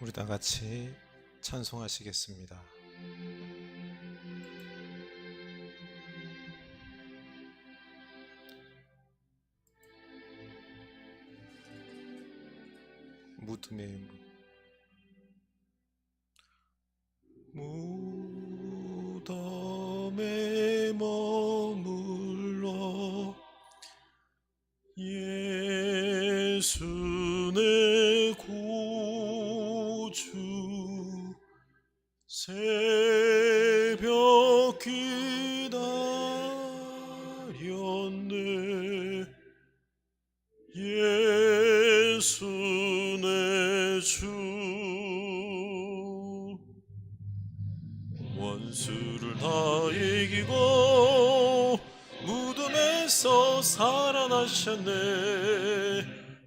우리 다 같이 찬송하시겠습니다. 무덤에 무덤에 머물러 예수 내 구주 새벽 기다렸네. 예수 내 주 원수를 다 이기고 무덤에서 살아나셨네.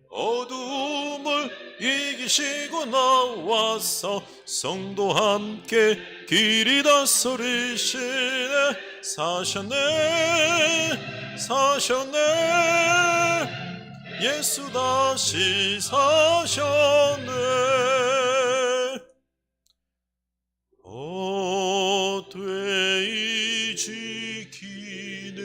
어두움을 이기시고 나와서 성도 함께 길이 다스리시네. 사셨네 사셨네. 예수 다시 사셨네. 되이 지키네.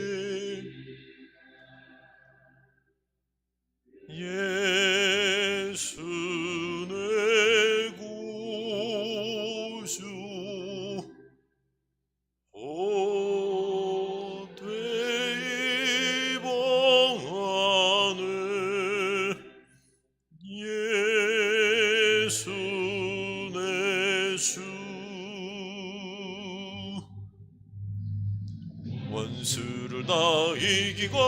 예수 내 구주 되이 봉하네. 예수 내 주 원수를 다 이기고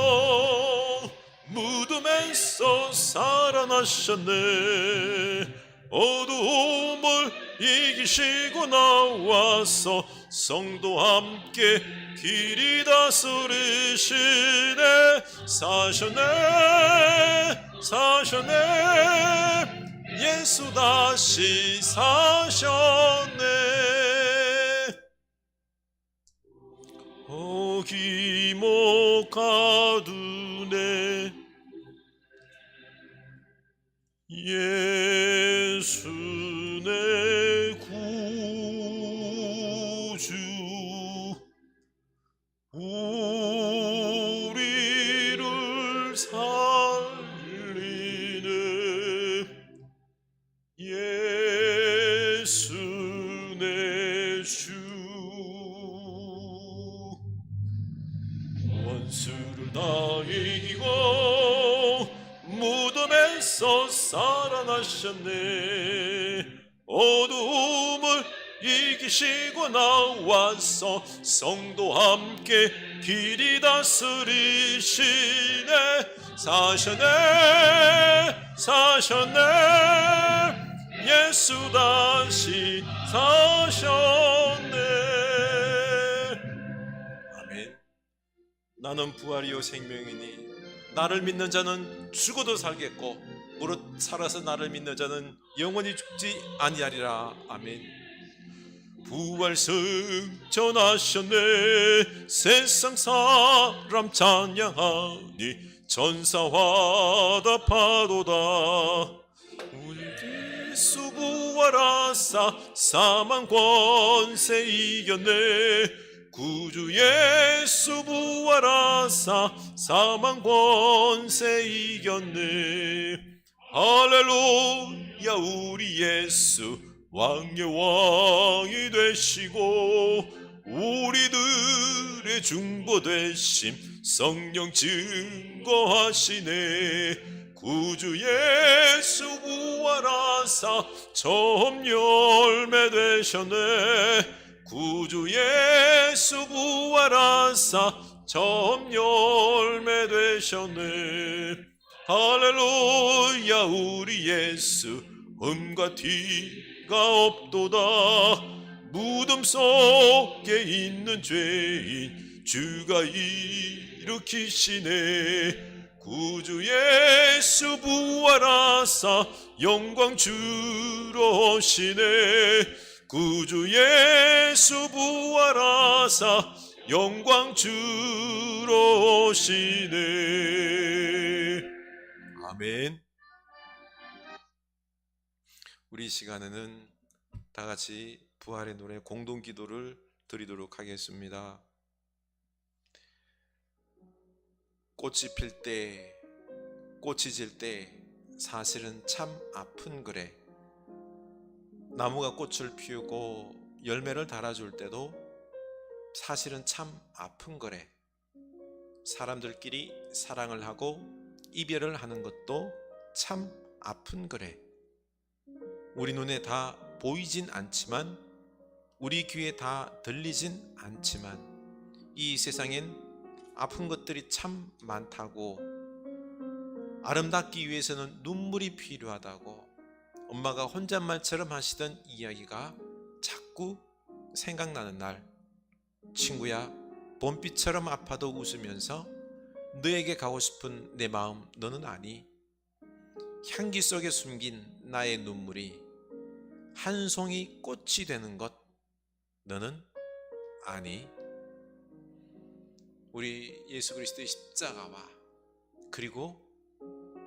무덤에서 살아나셨네. 어두움을 이기시고 나와서 성도 함께 길이 다스리시네. 사셨네 사셨네. 예수 다시 사셨네. 기목 가두네. 예수 내 구주 우리를 살리네. 예수 내 주 원수를 다 이기고 무덤에서 살아나셨네. 어두움을 이기시고 나와서 성도 함께 길이 다스리시네. 사셨네 사셨네. 예수 다시 사셨네. 아멘. 나는 부활이요 생명이니 나를 믿는 자는 죽어도 살겠고 무릇 살아서 나를 믿는 자는 영원히 죽지 아니하리라. 아멘. 부활 승천하셨네. 세상 사람 찬양하니 전사와 다 파도다. 우리 예수 부활하사 사망 권세 이겼네. 구주 예수 부활하사 사망 권세 이겼네. 할렐루야. 우리 예수 왕의 왕이 되시고 우리들의 중보 되심 성령 증거하시네. 구주 예수 부활하사 처음 열매 되셨네. 구주 예수 부활하사 처음 열매 되셨네. 할렐루야. 우리 예수 흠과 티가 없도다. 무덤 속에 있는 죄인 주가 일으키시네. 구주 예수 부활하사 영광 주러 오시네. 구주 예수 부활하사 영광 주러 오시네. 아멘. 우리 시간에는 다 같이 부활의 노래 공동 기도를 드리도록 하겠습니다. 꽃이 필 때, 꽃이 질 때 사실은 참 아픈 거래. 나무가 꽃을 피우고 열매를 달아줄 때도 사실은 참 아픈 거래. 사람들끼리 사랑을 하고 이별을 하는 것도 참 아픈 거래. 우리 눈에 다 보이진 않지만, 우리 귀에 다 들리진 않지만 이 세상엔 아픈 것들이 참 많다고, 아름답기 위해서는 눈물이 필요하다고 엄마가 혼잣말처럼 하시던 이야기가 자꾸 생각나는 날, 친구야, 봄비처럼 아파도 웃으면서 너에게 가고 싶은 내 마음 너는 아니? 향기 속에 숨긴 나의 눈물이 한 송이 꽃이 되는 것 너는 아니? 우리 예수 그리스도의 십자가와 그리고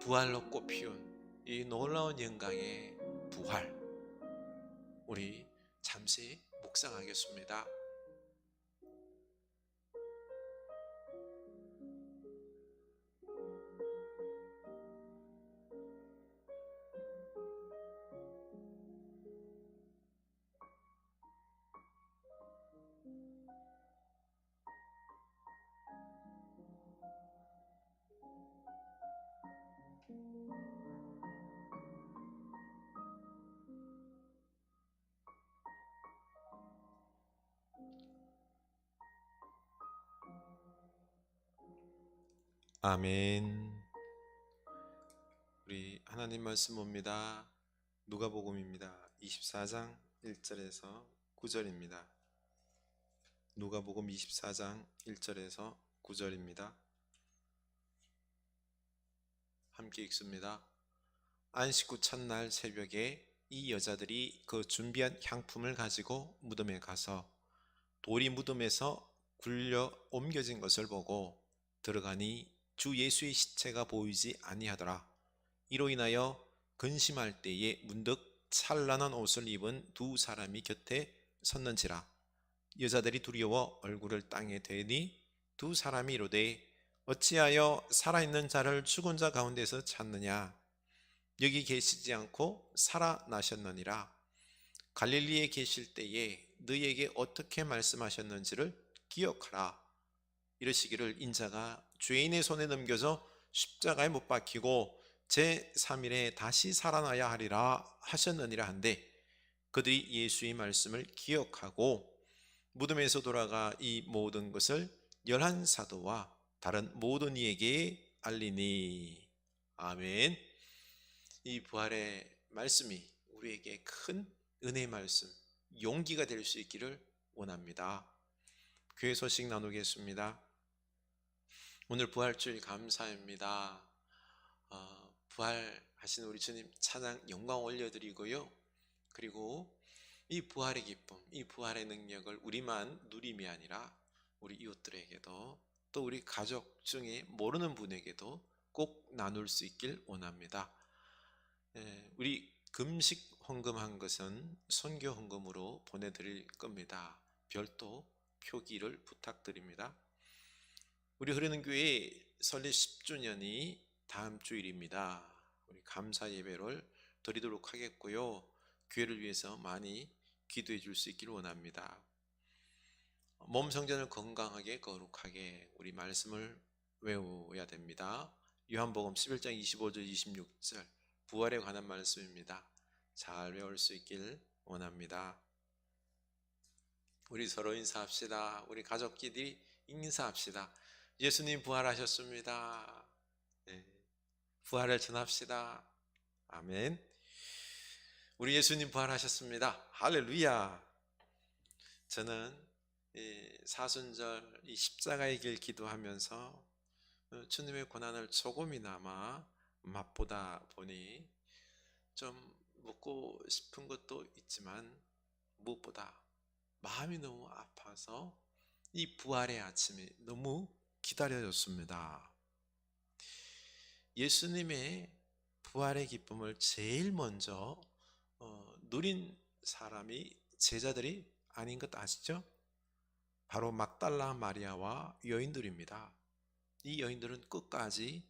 부활로 꽃피운 이 놀라운 영광의 부활, 우리 잠시 묵상하겠습니다. 아멘. 우리 하나님 말씀 봅니다. 누가복음입니다. 24장 1절에서 9절입니다. 누가복음 24장 1절에서 9절입니다. 함께 읽습니다. 안식 후 첫날 새벽에 이 여자들이 그 준비한 향품을 가지고 무덤에 가서 돌이 무덤에서 굴려 옮겨진 것을 보고 들어가니 주 예수의 시체가 보이지 아니하더라. 이로 인하여 근심할 때에 문득 찬란한 옷을 입은 두 사람이 곁에 섰는지라. 여자들이 두려워 얼굴을 땅에 대니 두 사람이 이르되 어찌하여 살아있는 자를 죽은 자 가운데서 찾느냐? 여기 계시지 않고 살아나셨느니라. 갈릴리에 계실 때에 너희에게 어떻게 말씀하셨는지를 기억하라. 이르시기를 인자가 죄인의 손에 넘겨져 십자가에 못 박히고 제3일에 다시 살아나야 하리라 하셨느니라 한데, 그들이 예수의 말씀을 기억하고 무덤에서 돌아가 이 모든 것을 11사도와 다른 모든 이에게 알리니. 아멘. 이 부활의 말씀이 우리에게 큰 은혜의 말씀, 용기가 될 수 있기를 원합니다. 교회 소식 나누겠습니다. 오늘 부활주일 감사입니다. 부활하신 우리 주님 찬양 영광 올려드리고요. 그리고 이 부활의 기쁨, 이 부활의 능력을 우리만 누림이 아니라 우리 이웃들에게도, 또 우리 가족 중에 모르는 분에게도 꼭 나눌 수 있길 원합니다. 우리 금식 헌금한 것은 선교 헌금으로 보내드릴 겁니다. 별도 표기를 부탁드립니다. 우리 흐르는 교회 설립 10주년이 다음 주일입니다. 우리 감사 예배를 드리도록 하겠고요. 교회를 위해서 많이 기도해 줄 수 있기를 원합니다. 몸 성전을 건강하게 거룩하게 우리 말씀을 외워야 됩니다. 요한복음 11장 25절 26절 부활에 관한 말씀입니다. 잘 외울 수 있길 원합니다. 우리 서로 인사합시다. 우리 가족끼리 인사합시다. 예수님 부활하셨습니다. 네. 부활을 전합시다. 아멘. 우리 예수님 부활하셨습니다. 할렐루야. 저는 사순절 이 십자가의 길 기도하면서 주님의 고난을 조금이나마 맛보다 보니 좀 먹고 싶은 것도 있지만 무엇보다 마음이 너무 아파서 이 부활의 아침이 너무 기다려졌습니다. 예수님의 부활의 기쁨을 제일 먼저 누린 사람이 제자들이 아닌 것 아시죠? 바로 막달라 마리아와 여인들입니다. 이 여인들은 끝까지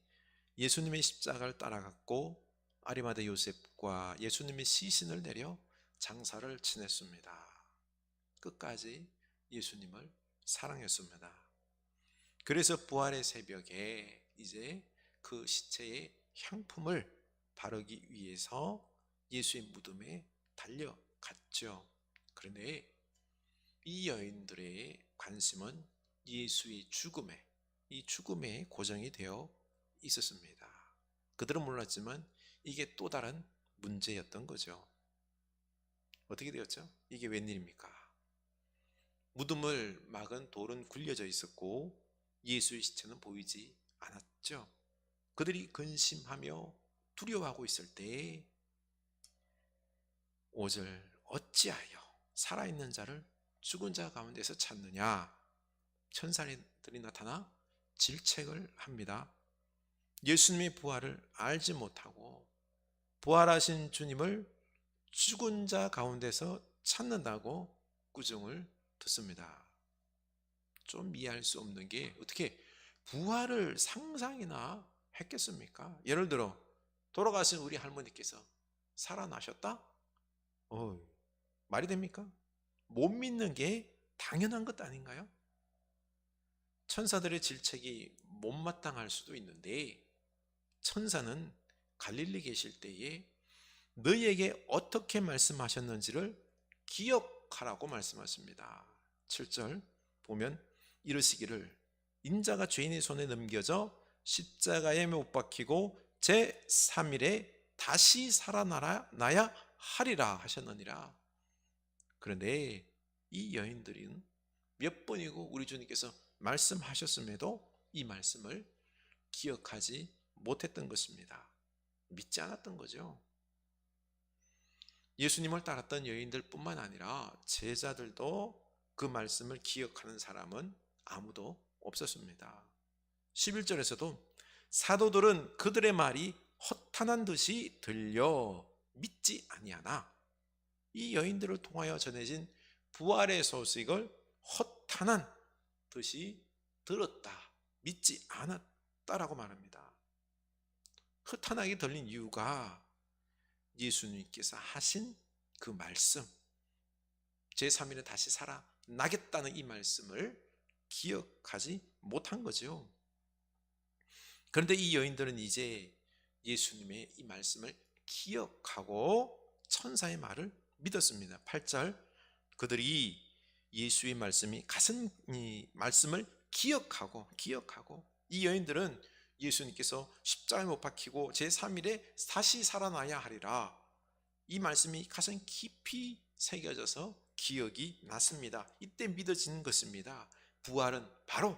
예수님의 십자가를 따라갔고 아리마대 요셉과 예수님의 시신을 내려 장사를 지냈습니다. 끝까지 예수님을 사랑했습니다. 그래서 부활의 새벽에 이제 그 시체의 향품을 바르기 위해서 예수의 무덤에 달려갔죠. 그런데 이 여인들의 관심은 예수의 이 죽음에 고정이 되어 있었습니다. 그들은 몰랐지만 이게 또 다른 문제였던 거죠. 어떻게 되었죠? 이게 웬일입니까? 무덤을 막은 돌은 굴려져 있었고 예수의 시체는 보이지 않았죠. 그들이 근심하며 두려워하고 있을 때 5절 어찌하여 살아있는 자를 죽은 자 가운데서 찾느냐. 천사들이 나타나 질책을 합니다. 예수님의 부활을 알지 못하고 부활하신 주님을 죽은 자 가운데서 찾는다고 꾸중을 듣습니다. 좀 이해할 수 없는 게 어떻게 부활을 상상이나 했겠습니까? 예를 들어 돌아가신 우리 할머니께서 살아나셨다? 말이 됩니까? 못 믿는 게 당연한 것 아닌가요? 천사들의 질책이 못마땅할 수도 있는데 천사는 갈릴리 계실 때에 너희에게 어떻게 말씀하셨는지를 기억하라고 말씀하십니다. 7절 보면 이르시기를 인자가 죄인의 손에 넘겨져 십자가에 못 박히고 제3일에 다시 살아나야 하리라 하셨느니라. 그런데 이 여인들은 몇 번이고 우리 주님께서 말씀하셨음에도 이 말씀을 기억하지 못했던 것입니다. 믿지 않았던 거죠. 예수님을 따랐던 여인들뿐만 아니라 제자들도 그 말씀을 기억하는 사람은 아무도 없었습니다. 11절에서도 사도들은 그들의 말이 허탄한 듯이 들려 믿지 아니하나 이 여인들을 통하여 전해진 부활의 소식을 허탄한 듯이 들었다, 믿지 않았다라고 말합니다. 허탄하게 들린 이유가 예수님께서 하신 그 말씀, 제3일에 다시 살아나겠다는 이 말씀을 기억하지 못한 거죠. 그런데 이 여인들은 이제 예수님의 이 말씀을 기억하고 천사의 말을 믿었습니다. 8절 그들이 예수의 말씀을 기억하고 이 여인들은 예수님께서 십자가에 못 박히고 제3일에 다시 살아나야 하리라, 이 말씀이 가슴 깊이 새겨져서 기억이 났습니다. 이때 믿어지는 것입니다. 부활은 바로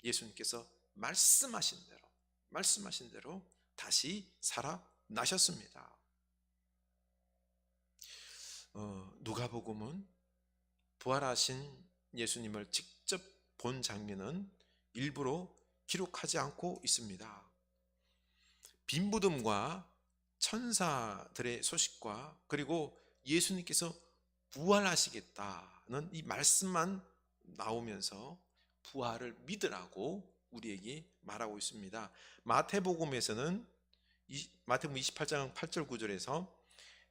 예수님께서 말씀하신 대로 다시 살아나셨습니다. 누가복음은 부활하신 예수님을 직접 본 장면은 일부러 기록하지 않고 있습니다. 빈 무덤과 천사들의 소식과 그리고 예수님께서 부활하시겠다는 이 말씀만 나오면서 부활을 믿으라고 우리에게 말하고 있습니다. 마태복음에서는 마태복음 28장 8절 9절에서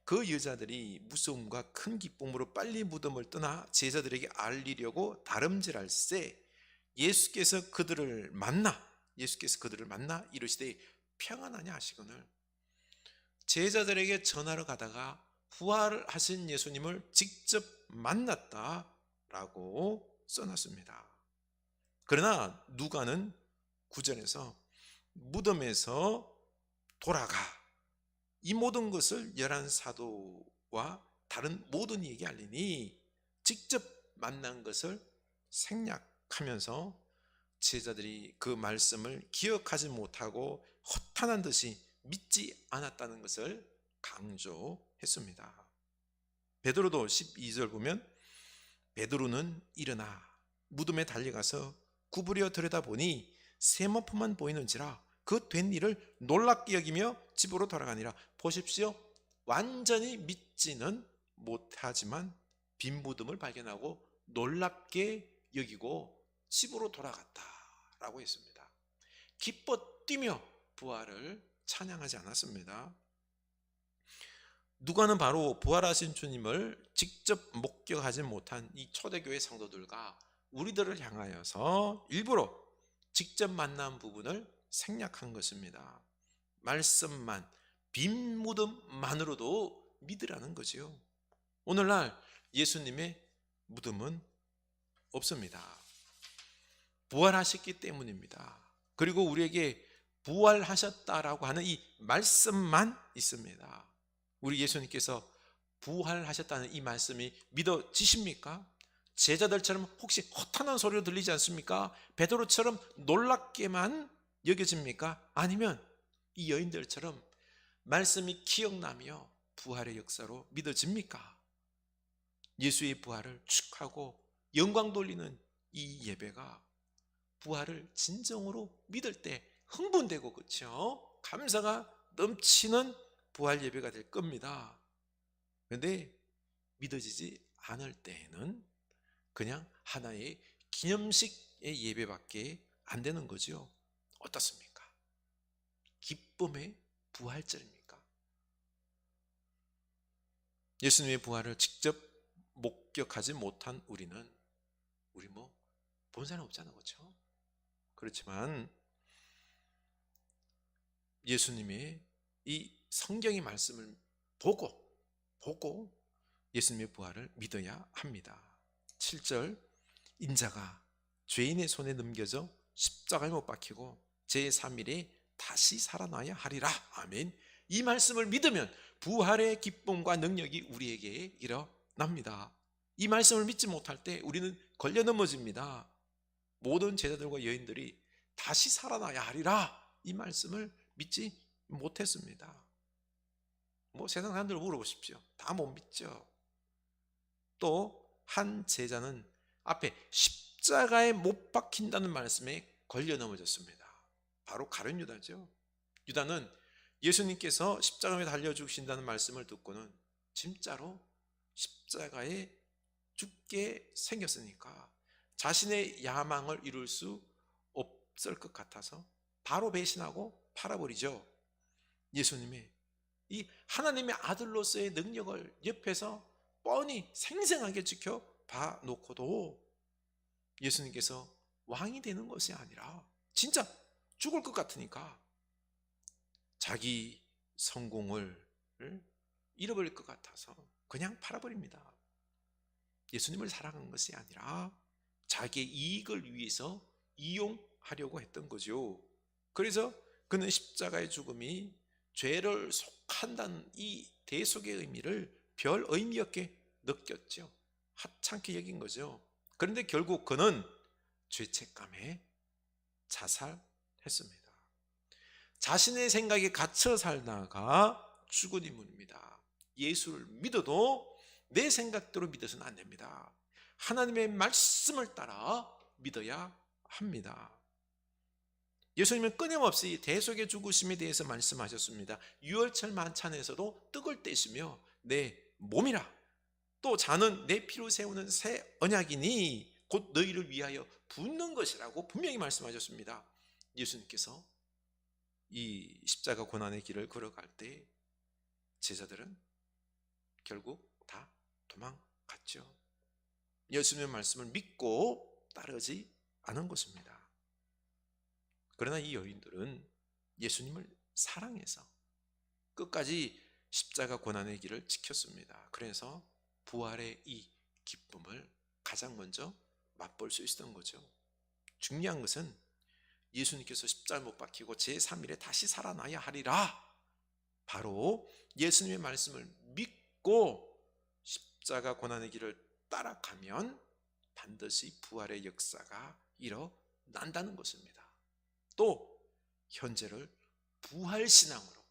그 여자들이 무서움과 큰 기쁨으로 빨리 무덤을 떠나 제자들에게 알리려고 다름질할세 예수께서 그들을 만나 이르시되 평안하냐 하시거늘, 제자들에게 전하러 가다가 부활하신 예수님을 직접 만났다라고 써놨습니다. 그러나 누가는 9절에서 무덤에서 돌아가 이 모든 것을 11 사도와 다른 모든 이에게 알리니 직접 만난 것을 생략하면서 제자들이 그 말씀을 기억하지 못하고 허탄한 듯이 믿지 않았다는 것을 강조했습니다. 베드로도 12절 보면 베드로는 일어나 무덤에 달려가서 구부려 들여다보니 세모품만 보이는지라 그 된 일을 놀랍게 여기며 집으로 돌아가니라. 보십시오, 완전히 믿지는 못하지만 빈 무덤을 발견하고 놀랍게 여기고 집으로 돌아갔다라고 했습니다. 기뻐 뛰며 부활을 찬양하지 않았습니다. 누가는 바로 부활하신 주님을 직접 목격하지 못한 이 초대교회 성도들과 우리들을 향하여서 일부러 직접 만난 부분을 생략한 것입니다. 말씀만, 빈 무덤만으로도 믿으라는 거지요. 오늘날 예수님의 무덤은 없습니다. 부활하셨기 때문입니다. 그리고 우리에게 부활하셨다라고 하는 이 말씀만 있습니다. 우리 예수님께서 부활하셨다는 이 말씀이 믿어지십니까? 제자들처럼 혹시 허탄한 소리로 들리지 않습니까? 베드로처럼 놀랍게만 여겨집니까? 아니면 이 여인들처럼 말씀이 기억나며 부활의 역사로 믿어집니까? 예수의 부활을 축하고 영광 돌리는 이 예배가 부활을 진정으로 믿을 때 흥분되고, 그렇죠? 감사가 넘치는 부활 예배가 될 겁니다. 그런데 믿어지지 않을 때에는 그냥 하나의 기념식의 예배밖에 안 되는 거죠. 어떻습니까? 기쁨의 부활절입니까? 예수님의 부활을 직접 목격하지 못한 우리는 우리 본 사람 없잖아, 그렇죠? 그렇지만 예수님의 이 성경의 말씀을 보고 예수님의 부활을 믿어야 합니다. 7절, 인자가 죄인의 손에 넘겨져 십자가에 못 박히고 제3일에 다시 살아나야 하리라. 아멘. 이 말씀을 믿으면 부활의 기쁨과 능력이 우리에게 일어납니다. 이 말씀을 믿지 못할 때 우리는 걸려 넘어집니다. 모든 제자들과 여인들이 다시 살아나야 하리라, 이 말씀을 믿지 못했습니다. 세상 사람들 물어보십시오. 다 못 믿죠. 또 한 제자는 앞에 십자가에 못 박힌다는 말씀에 걸려 넘어졌습니다. 바로 가룟 유다죠. 유다는 예수님께서 십자가에 달려 죽으신다는 말씀을 듣고는 진짜로 십자가에 죽게 생겼으니까 자신의 야망을 이룰 수 없을 것 같아서 바로 배신하고 팔아버리죠. 예수님의 이 하나님의 아들로서의 능력을 옆에서 뻔히 생생하게 지켜봐 놓고도 예수님께서 왕이 되는 것이 아니라 진짜 죽을 것 같으니까 자기 성공을 잃어버릴 것 같아서 그냥 팔아버립니다. 예수님을 사랑한 것이 아니라 자기의 이익을 위해서 이용하려고 했던 거죠. 그래서 그는 십자가의 죽음이 죄를 속한다는 이 대속의 의미를 별 의미 없게 느꼈죠. 하찮게 여긴 거죠. 그런데 결국 그는 죄책감에 자살했습니다. 자신의 생각에 갇혀 살다가 죽은 인물입니다. 예수를 믿어도 내 생각대로 믿어서는 안 됩니다. 하나님의 말씀을 따라 믿어야 합니다. 예수님은 끊임없이 대속의 죽으심에 대해서 말씀하셨습니다. 유월절 만찬에서도 떡을 떼시며 내 몸이라, 또 자는 내 피로 세우는 새 언약이니 곧 너희를 위하여 붓는 것이라고 분명히 말씀하셨습니다. 예수님께서 이 십자가 고난의 길을 걸어갈 때 제자들은 결국 다 도망갔죠. 예수님의 말씀을 믿고 따르지 않은 것입니다. 그러나 이 여인들은 예수님을 사랑해서 끝까지 십자가 고난의 길을 지켰습니다. 그래서 부활의 이 기쁨을 가장 먼저 맛볼 수 있었던 거죠. 중요한 것은 예수님께서 십자가에 못 박히고 제3일에 다시 살아나야 하리라, 바로 예수님의 말씀을 믿고 십자가 고난의 길을 따라가면 반드시 부활의 역사가 일어난다는 것입니다. 또 현재를 부활신앙으로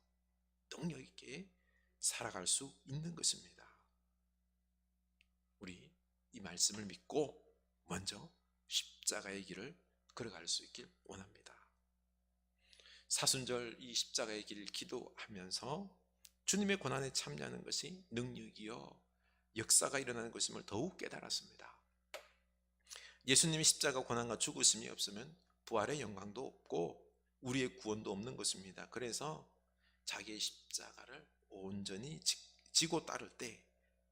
능력 있게 살아갈 수 있는 것입니다. 우리 이 말씀을 믿고 먼저 십자가의 길을 걸어갈 수 있길 원합니다. 사순절 이 십자가의 길을 기도하면서 주님의 고난에 참여하는 것이 능력이요 역사가 일어나는 것임을 더욱 깨달았습니다. 예수님이 십자가 고난과 죽으심이 없으면 부활의 영광도 없고 우리의 구원도 없는 것입니다. 그래서 자기의 십자가를 온전히 지고 따를 때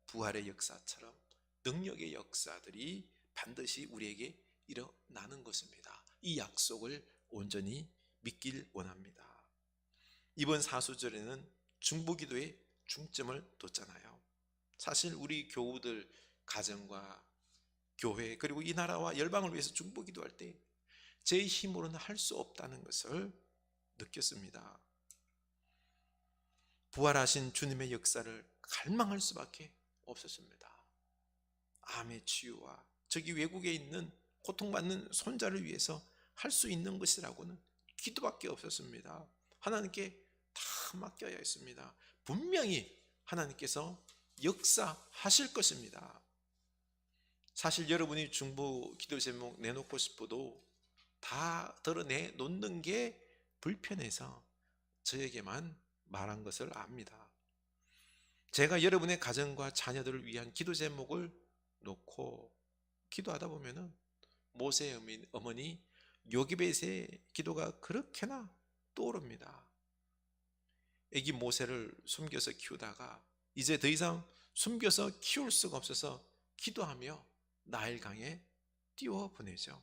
부활의 역사처럼 능력의 역사들이 반드시 우리에게 일어나는 것입니다. 이 약속을 온전히 믿길 원합니다. 이번 사수절에는 중보기도에 중점을 뒀잖아요. 사실 우리 교우들 가정과 교회 그리고 이 나라와 열방을 위해서 중보기도할 때 제 힘으로는 할 수 없다는 것을 느꼈습니다. 부활하신 주님의 역사를 갈망할 수밖에 없었습니다. 암의 치유와 저기 외국에 있는 고통받는 손자를 위해서 할 수 있는 것이라고는 기도밖에 없었습니다. 하나님께 다 맡겨야 했습니다. 분명히 하나님께서 역사하실 것입니다. 사실 여러분이 중보 기도 제목 내놓고 싶어도 다 드러내 놓는 게 불편해서 저에게만 말한 것을 압니다. 제가 여러분의 가정과 자녀들을 위한 기도 제목을 놓고 기도하다 보면은 모세 어머니 요기벳의 기도가 그렇게나 떠오릅니다. 애기 모세를 숨겨서 키우다가 이제 더 이상 숨겨서 키울 수가 없어서 기도하며 나일강에 띄워보내죠.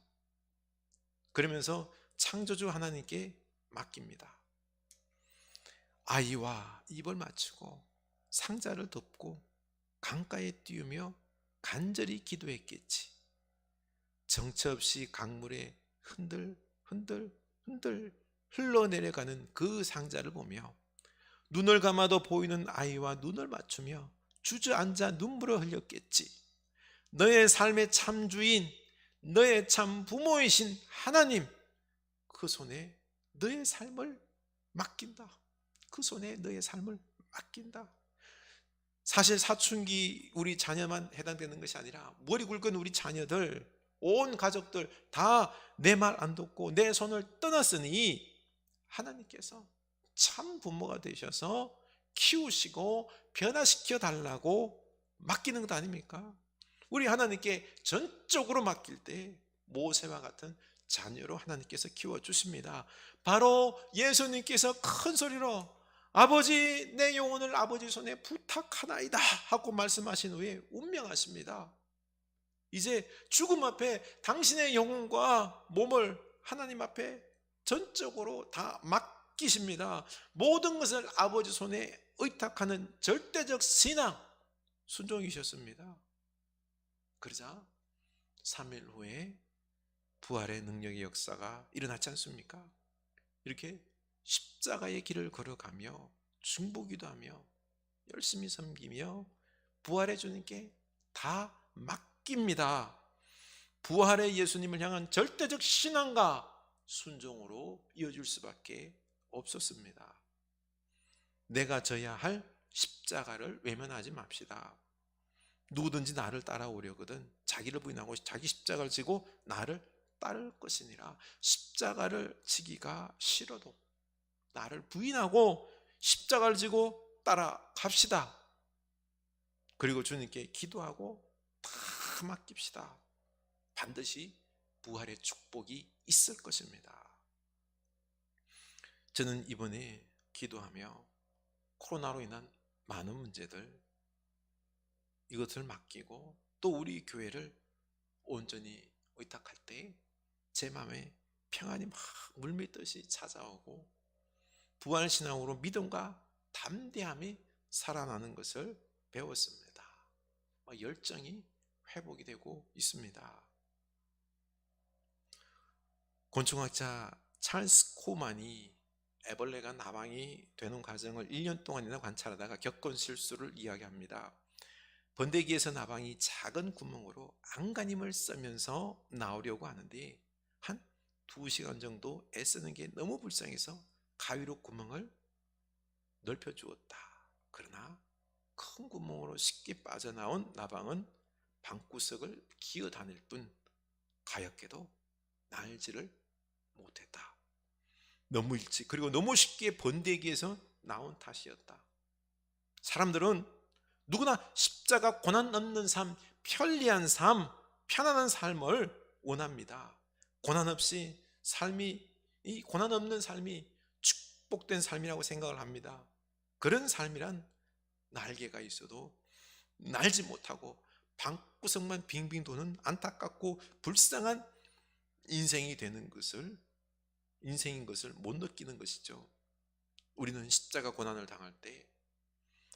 그러면서 창조주 하나님께 맡깁니다. 아이와 입을 맞추고 상자를 덮고 강가에 띄우며 간절히 기도했겠지. 정처 없이 강물에 흔들 흘러내려가는 그 상자를 보며 눈을 감아도 보이는 아이와 눈을 맞추며 주저앉아 눈물을 흘렸겠지. 너의 삶의 참 주인, 너의 참 부모이신 하나님, 그 손에 너의 삶을 맡긴다. 그 손에 너의 삶을 맡긴다. 사실 사춘기 우리 자녀만 해당되는 것이 아니라 머리 굵은 우리 자녀들, 온 가족들 다 내 말 안 듣고 내 손을 떠났으니 하나님께서 참 부모가 되셔서 키우시고 변화시켜 달라고 맡기는 것 아닙니까? 우리 하나님께 전적으로 맡길 때 모세와 같은 자녀로 하나님께서 키워주십니다. 바로 예수님께서 큰 소리로 아버지 내 영혼을 아버지 손에 부탁하나이다 하고 말씀하신 후에 운명하십니다. 이제 죽음 앞에 당신의 영혼과 몸을 하나님 앞에 전적으로 다 맡기십니다. 모든 것을 아버지 손에 의탁하는 절대적 신앙 순종이셨습니다. 그러자 3일 후에 부활의 능력의 역사가 일어났지 않습니까? 이렇게 십자가의 길을 걸어가며 중보기도하며 열심히 섬기며 부활의 주님께 다 맡깁니다. 부활의 예수님을 향한 절대적 신앙과 순종으로 이어질 수밖에 없었습니다. 내가 져야 할 십자가를 외면하지 맙시다. 누구든지 나를 따라오려거든 자기를 부인하고 자기 십자가를 지고 나를 따를 것이니라. 십자가를 지기가 싫어도 나를 부인하고 십자가를 지고 따라갑시다. 그리고 주님께 기도하고 다 맡깁시다. 반드시 부활의 축복이 있을 것입니다. 저는 이번에 기도하며 코로나로 인한 많은 문제들 이것을 맡기고 또 우리 교회를 온전히 의탁할 때 제 마음에 평안이 막 물밀듯이 찾아오고 부활신앙으로 믿음과 담대함이 살아나는 것을 배웠습니다. 열정이 회복이 되고 있습니다. 곤충학자 찰스 코만이 애벌레가 나방이 되는 과정을 1년 동안이나 관찰하다가 겪은 실수를 이야기합니다. 번데기에서 나방이 작은 구멍으로 안간힘을 쓰면서 나오려고 하는데 한 2시간 정도 애쓰는 게 너무 불쌍해서 가위로 구멍을 넓혀 주었다. 그러나 큰 구멍으로 쉽게 빠져나온 나방은 방구석을 기어다닐 뿐 가엾게도 날지를 못했다. 너무 일찍 그리고 너무 쉽게 번데기에서 나온 탓이었다. 사람들은 누구나 십자가 고난 없는 삶, 편리한 삶, 편안한 삶을 원합니다. 고난 없이 삶이, 이 고난 없는 삶이 축복된 삶이라고 생각을 합니다. 그런 삶이란 날개가 있어도 날지 못하고 방구석만 빙빙 도는 안타깝고 불쌍한 인생이 되는 것을, 인생인 것을 못 느끼는 것이죠. 우리는 십자가 고난을 당할 때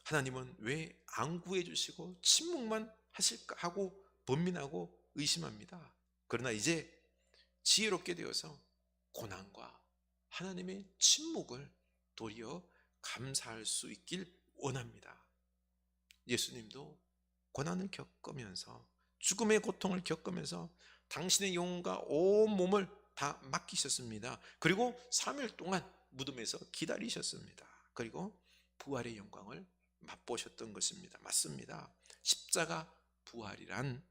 하나님은 왜 안 구해주시고 침묵만 하실까 하고 번민하고 의심합니다. 그러나 이제 지혜롭게 되어서 고난과 하나님의 침묵을 도리어 감사할 수 있길 원합니다. 예수님도 고난을 겪으면서, 죽음의 고통을 겪으면서 당신의 영혼과 온 몸을 다 맡기셨습니다. 그리고 3일 동안 무덤에서 기다리셨습니다. 그리고 부활의 영광을 맛보셨던 것입니다. 맞습니다. 십자가 부활이란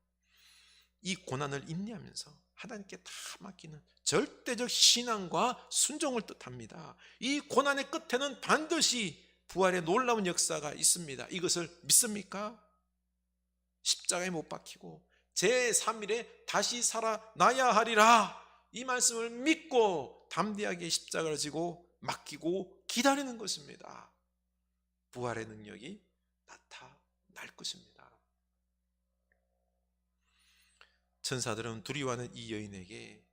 이 고난을 인내하면서 하나님께 다 맡기는 절대적 신앙과 순종을 뜻합니다. 이 고난의 끝에는 반드시 부활의 놀라운 역사가 있습니다. 이것을 믿습니까? 십자가에 못 박히고 제3일에 다시 살아나야 하리라, 이 말씀을 믿고 담대하게 십자가를 지고 맡기고 기다리는 것입니다. 부활의 능력이 나타날 것입니다. 천사들은 두려워하는 이 여인에게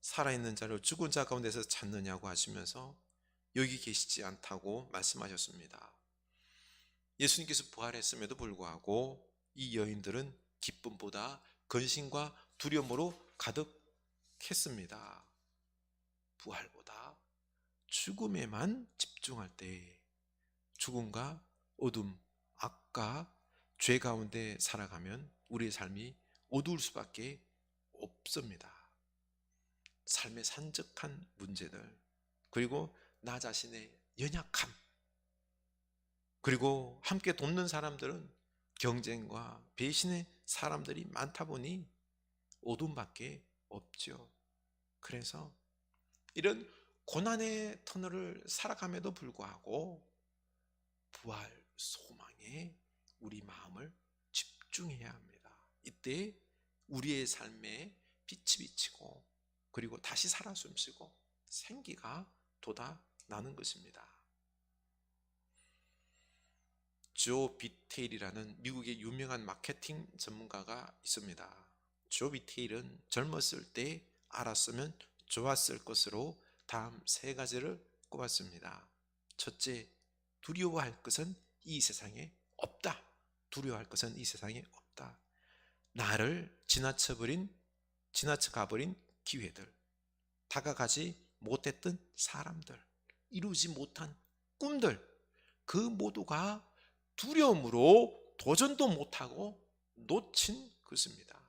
살아있는 자를 죽은 자 가운데서 찾느냐고 하시면서 여기 계시지 않다고 말씀하셨습니다. 예수님께서 부활했음에도 불구하고 이 여인들은 기쁨보다 근심과 두려움으로 가득했습니다. 부활보다 죽음에만 집중할 때 죽음과 어둠, 악과 죄 가운데 살아가면 우리의 삶이 어두울 수밖에 없습니다. 삶의 산적한 문제들, 그리고 나 자신의 연약함, 그리고 함께 돕는 사람들은 경쟁과 배신의 사람들이 많다 보니 어둠밖에 없죠. 그래서 이런 고난의 터널을 살아감에도 불구하고 부활 소망에 우리 마음을 집중해야 합니다. 이때 우리의 삶에 빛이 비치고 그리고 다시 살아 숨쉬고 생기가 돋아나는 것입니다. 조 비테일이라는 미국의 유명한 마케팅 전문가가 있습니다. 조 비테일은 젊었을 때 알았으면 좋았을 것으로 다음 3가지를 꼽았습니다. 첫째, 두려워할 것은 이 세상에 없다. 두려워할 것은 이 세상에 없다. 나를 지나쳐가버린 기회들, 다가가지 못했던 사람들, 이루지 못한 꿈들, 그 모두가 두려움으로 도전도 못하고 놓친 것입니다.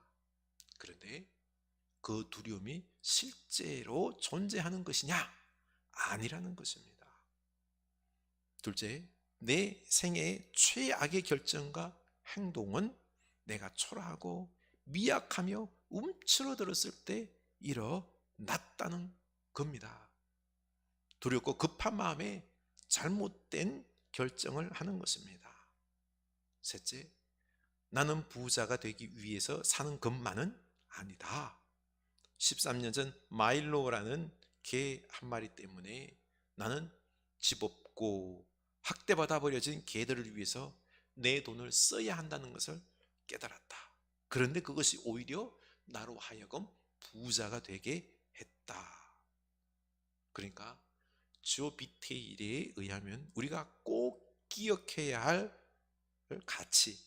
그런데 그 두려움이 실제로 존재하는 것이냐? 아니라는 것입니다. 둘째, 내 생애의 최악의 결정과 행동은 내가 초라하고 미약하며 움츠러들었을 때 일어났다는 겁니다. 두렵고 급한 마음에 잘못된 결정을 하는 것입니다. 셋째, 나는 부자가 되기 위해서 사는 것만은 아니다. 13년 전 마일로라는 개 한 마리 때문에 나는 집 없고 학대받아 버려진 개들을 위해서 내 돈을 써야 한다는 것을 깨달았다. 그런데 그것이 오히려 나로 하여금 부자가 되게 했다. 그러니까 조 비테일에 의하면 우리가 꼭 기억해야 할 가치,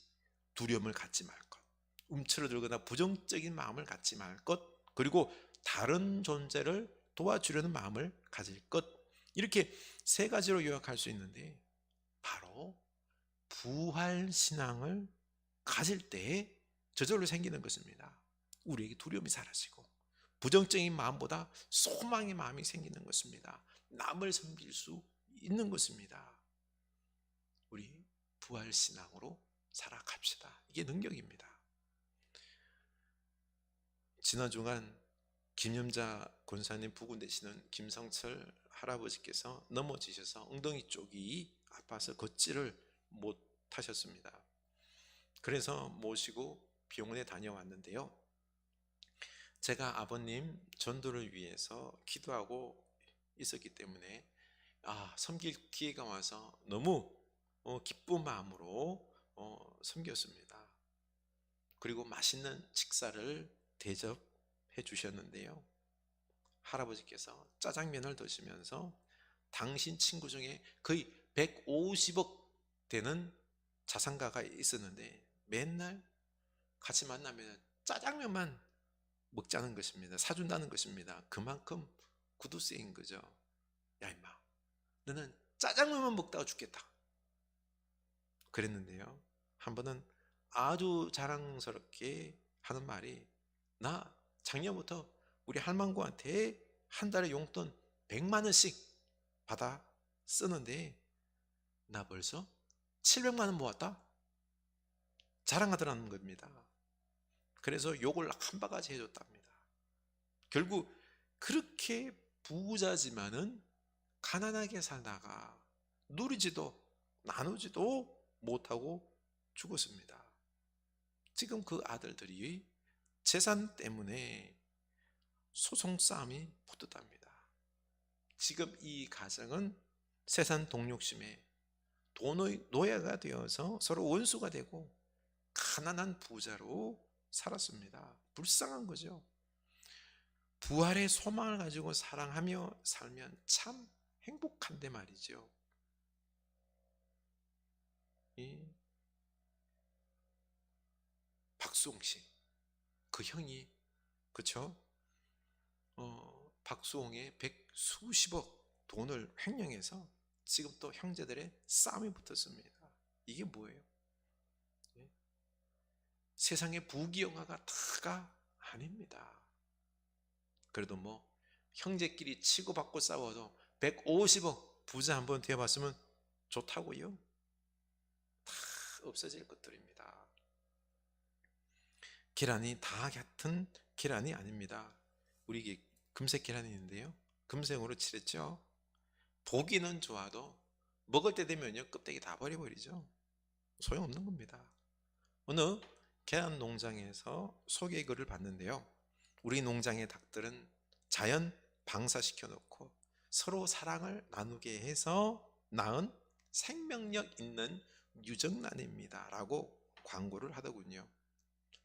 두려움을 갖지 말 것, 움츠러들거나 부정적인 마음을 갖지 말 것, 그리고 다른 존재를 도와주려는 마음을 가질 것, 이렇게 3가지로 요약할 수 있는데 바로 부활신앙을 가질 때 저절로 생기는 것입니다. 우리에게 두려움이 사라지고 부정적인 마음보다 소망의 마음이 생기는 것입니다. 남을 섬길 수 있는 것입니다. 우리 부활신앙으로 살아갑시다. 이게 능력입니다. 지난 주간 김염자 권사님 부군 되시는 김성철 할아버지께서 넘어지셔서 엉덩이 쪽이 아파서 걷지를 못 하셨습니다. 그래서 모시고 병원에 다녀왔는데요. 제가 아버님 전도를 위해서 기도하고 있었기 때문에 섬길 기회가 와서 너무 기쁜 마음으로 섬겼습니다. 그리고 맛있는 식사를 대접해 주셨는데요. 할아버지께서 짜장면을 드시면서 당신 친구 중에 거의 150억 되는 자산가가 있었는데 맨날 같이 만나면 짜장면만 먹자는 것입니다. 사준다는 것입니다. 그만큼 구두쇠인 거죠. 야 임마, 너는 짜장면만 먹다가 죽겠다 그랬는데요. 한 번은 아주 자랑스럽게 하는 말이, 나 작년부터 우리 할망구한테 한 달에 용돈 100만 원씩 받아 쓰는데 나 벌써 700만 원 모았다 자랑하더라는 겁니다. 그래서 욕을 한 바가지 해줬답니다. 결국 그렇게 부자지만은 가난하게 살다가 누리지도 나누지도 못하고 죽었습니다. 지금 그 아들들이 재산 때문에 소송 싸움이 붙었답니다. 지금 이 가정은 세상 동욕심에 돈의 노예가 되어서 서로 원수가 되고 가난한 부자로 살았습니다. 불쌍한 거죠. 부활의 소망을 가지고 사랑하며 살면 참 행복한데 말이죠. 이 박수홍 씨, 그 형이, 그쵸? 박수홍의 100수십억 돈을 횡령해서 지금 또 형제들의 싸움이 붙었습니다. 이게 뭐예요? 세상의 부귀영화가 다가 아닙니다. 그래도 뭐 형제끼리 치고받고 싸워도 150억 부자 한번 되어봤으면 좋다고요? 다 없어질 것들입니다. 계란이 다 같은 계란이 아닙니다. 우리 금색 계란이 있는데요, 금색으로 칠했죠. 보기는 좋아도 먹을 때 되면요 껍데기 다 버려버리죠. 소용없는 겁니다. 어느 계란 농장에서 소개 글을 봤는데요, 우리 농장의 닭들은 자연 방사시켜 놓고 서로 사랑을 나누게 해서 낳은 생명력 있는 유정란입니다 라고 광고를 하더군요.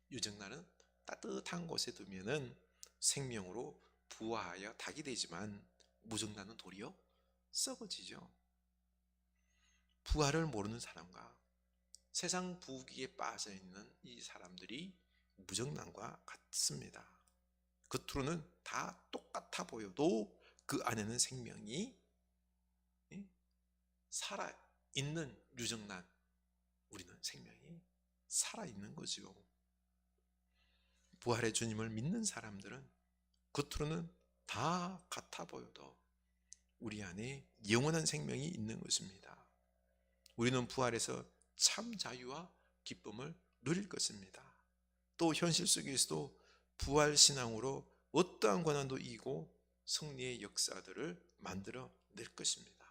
유정란은 따뜻한 곳에 두면은 생명으로 부화하여 닭이 되지만 무정란은 도리어 썩어지죠. 부활을 모르는 사람과 세상 부귀에 빠져 있는 이 사람들이 무정란과 같습니다. 겉으로는 다 똑같아 보여도 그 안에는 생명이 살아있는 유정란, 우리는 생명이 살아있는 거죠. 부활의 주님을 믿는 사람들은 겉으로는 다 같아 보여도 우리 안에 영원한 생명이 있는 것입니다. 우리는 부활에서 참 자유와 기쁨을 누릴 것입니다. 또 현실 속에서도 부활신앙으로 어떠한 고난도 이기고 승리의 역사들을 만들어 낼 것입니다.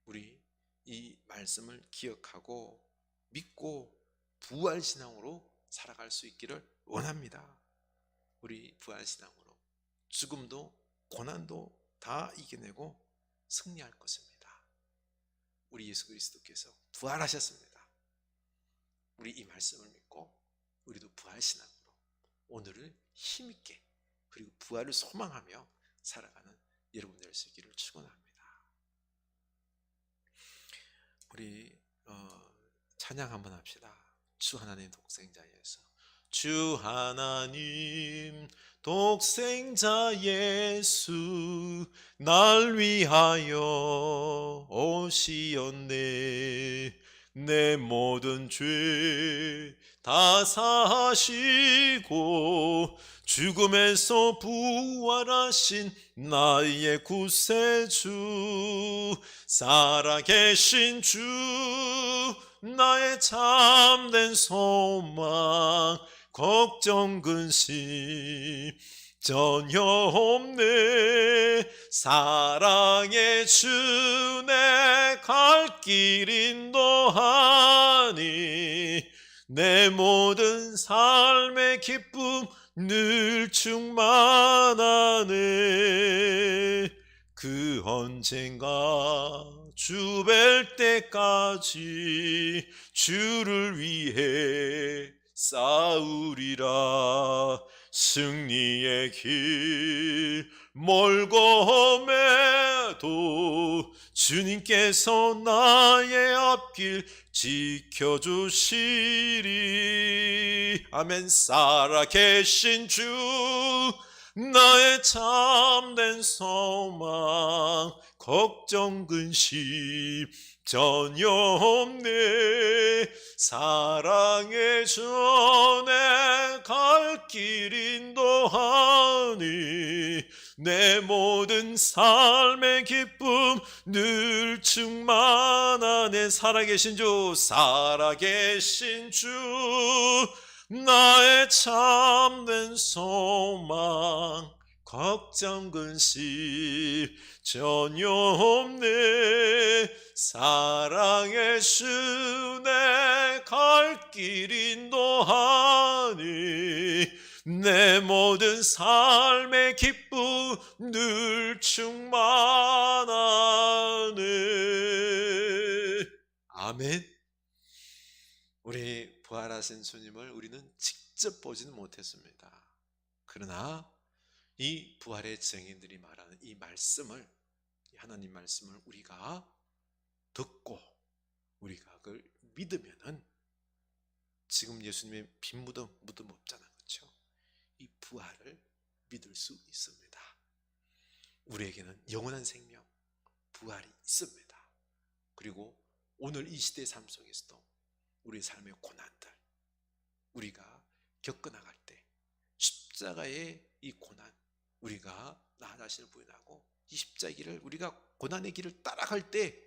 우리 이 말씀을 기억하고 믿고 부활신앙으로 살아갈 수 있기를 원합니다. 우리 부활신앙으로 죽음도 고난도 다 이겨내고 승리할 것입니다. 우리 예수 그리스도께서 부활하셨습니다. 우리 이 말씀을 믿고 우리도 부활신앙으로 오늘을 힘있게 그리고 부활을 소망하며 살아가는 여러분 될 수 있기를 축원합니다. 우리 찬양 한번 합시다. 주 하나님 독생자 예수. 주 하나님 독생자 예수 날 위하여 오시었네. 내 모든 죄 다 사하시고 죽음에서 부활하신 나의 구세주, 살아계신 주 나의 참된 소망, 걱정 근심 전혀 없네. 사랑의 주 내 갈 길 인도 더하니 내 모든 삶의 기쁨 늘 충만하네. 그 언젠가 주 뵐 때까지 주를 위해 싸우리라. 승리의 길 멀고 험해도 주님께서 나의 앞길 지켜주시리. 아멘. 살아계신 주 나의 참된 소망, 걱정 근심 전혀 없네. 사랑의 전에 갈 길 인도하니 내 모든 삶의 기쁨 늘 충만하네. 살아계신 주, 살아계신 주 나의 참된 소망, 걱정 근심 전혀 없네. 사랑의 주내 갈 길 인도하니 내 모든 삶의 기쁨 늘 충만하네. 아멘. 우리 부활하신 주님을 우리는 직접 보지는 못했습니다. 그러나 이 부활의 증인들이 말하는 이 말씀을, 하나님 말씀을 우리가 듣고 우리가 그걸 믿으면은, 지금 예수님의 빈 무덤 없잖아요, 그렇죠? 이 부활을 믿을 수 있습니다. 우리에게는 영원한 생명, 부활이 있습니다. 그리고 오늘 이 시대의 삶 속에서도 우리 삶의 고난들, 우리가 겪어나갈 때 십자가의 이 고난, 우리가 나 자신을 부인하고 이 십자가의 길을, 우리가 고난의 길을 따라갈 때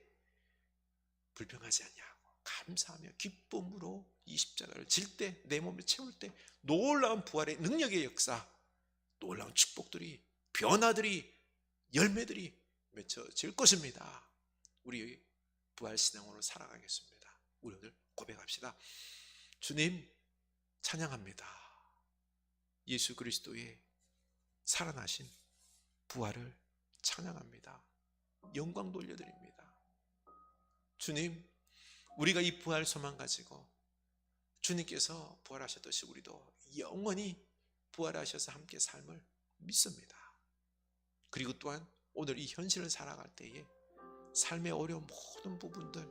불평하지 아니하고 감사하며 기쁨으로 이 십자가를 질 때, 내 몸을 채울 때 놀라운 부활의 능력의 역사, 놀라운 축복들이, 변화들이, 열매들이 맺혀질 것입니다. 우리 부활신앙으로 살아가겠습니다. 우리 오늘 고백합시다. 주님 찬양합니다. 예수 그리스도의 살아나신 부활을 찬양합니다. 영광 돌려드립니다. 주님, 우리가 이 부활 소망 가지고 주님께서 부활하셨듯이 우리도 영원히 부활하셔서 함께 삶을 믿습니다. 그리고 또한 오늘 이 현실을 살아갈 때에 삶의 어려운 모든 부분들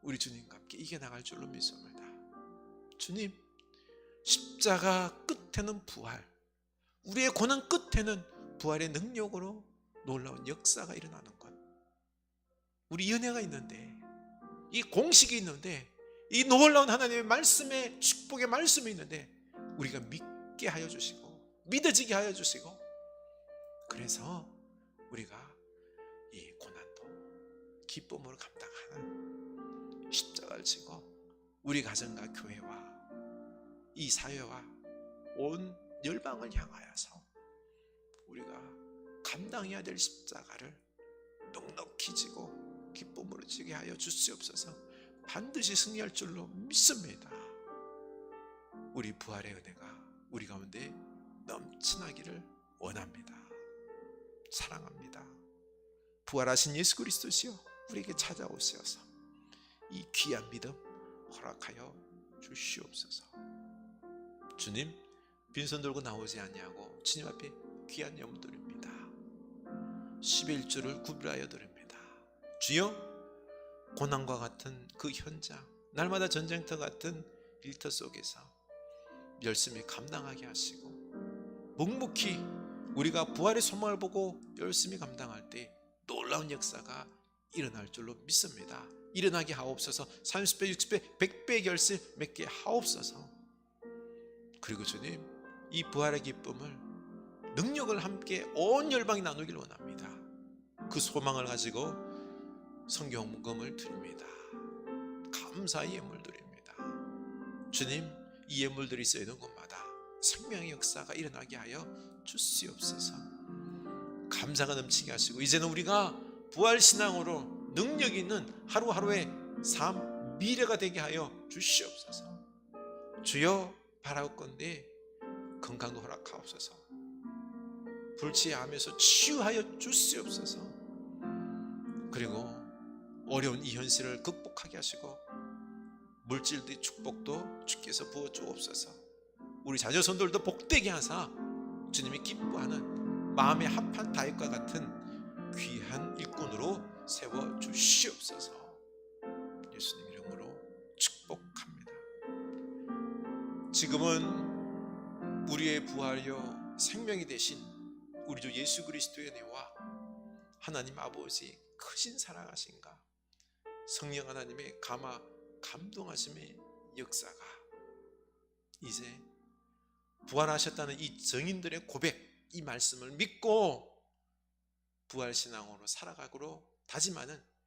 우리 주님과 함께 이겨나갈 줄로 믿습니다. 주님, 십자가 끝에는 부활, 우리의 고난 끝에는 부활의 능력으로 놀라운 역사가 일어나는 것, 우리 은혜가 있는데, 이 공식이 있는데, 이 놀라운 하나님의 말씀의 축복의 말씀이 있는데 우리가 믿게 하여 주시고 믿어지게 하여 주시고, 그래서 우리가 이 고난도 기쁨으로 감당하는 십자가를 지고 우리 가정과 교회와 이 사회와 온 열방을 향하여서 우리가 감당해야 될 십자가를 넉넉히 지고 기쁨으로 지게 하여 주시옵소서. 반드시 승리할 줄로 믿습니다. 우리 부활의 은혜가 우리 가운데 넘치나기를 원합니다. 사랑합니다. 부활하신 예수 그리스도시여, 우리에게 찾아오시어서 이 귀한 믿음 허락하여 주시옵소서. 주님, 빈손 들고 나오지 아니하고 주님 앞에 귀한 예물 드립니다. 11주를 구별하여 드립니다. 주여, 고난과 같은 그 현장, 날마다 전쟁터 같은 일터 속에서 열심히 감당하게 하시고, 묵묵히 우리가 부활의 소망을 보고 열심히 감당할 때 놀라운 역사가 일어날 줄로 믿습니다. 일어나게 하옵소서. 30배, 60배, 100배의 결실 맺게 하옵소서. 그리고 주님, 이 부활의 기쁨을, 능력을 함께 온 열방이 나누길 원합니다. 그 소망을 가지고 성경금을 드립니다. 감사의 예물 드립니다. 주님, 이 예물들이 쓰이는 곳마다 생명의 역사가 일어나게 하여 주시옵소서. 감사가 넘치게 하시고, 이제는 우리가 부활신앙으로 능력 있는 하루하루의 삶 미래가 되게 하여 주시옵소서. 주여 바라옵건대 건강도 허락하옵소서. 불치하면서 치유하여 주시옵소서. 그리고 어려운 이 현실을 극복하게 하시고 물질의 축복도 주께서 부어 주옵소서. 우리 자녀손들도 복되게 하사 주님이 기뻐하는 마음에 합한 다윗과 같은 귀한 일꾼으로 세워 주시옵소서. 예수님 이름으로 축복합니다. 지금은 우리의 부활이요 생명이 되신 우리 주 예수 그리스도의 은혜와 하나님 아버지 크신 사랑하신가 성령 하나님의 감동하심의 역사가 이제 부활하셨다는 이 증인들의 고백, 이 말씀을 믿고 부활신앙으로 살아가기로 다짐하는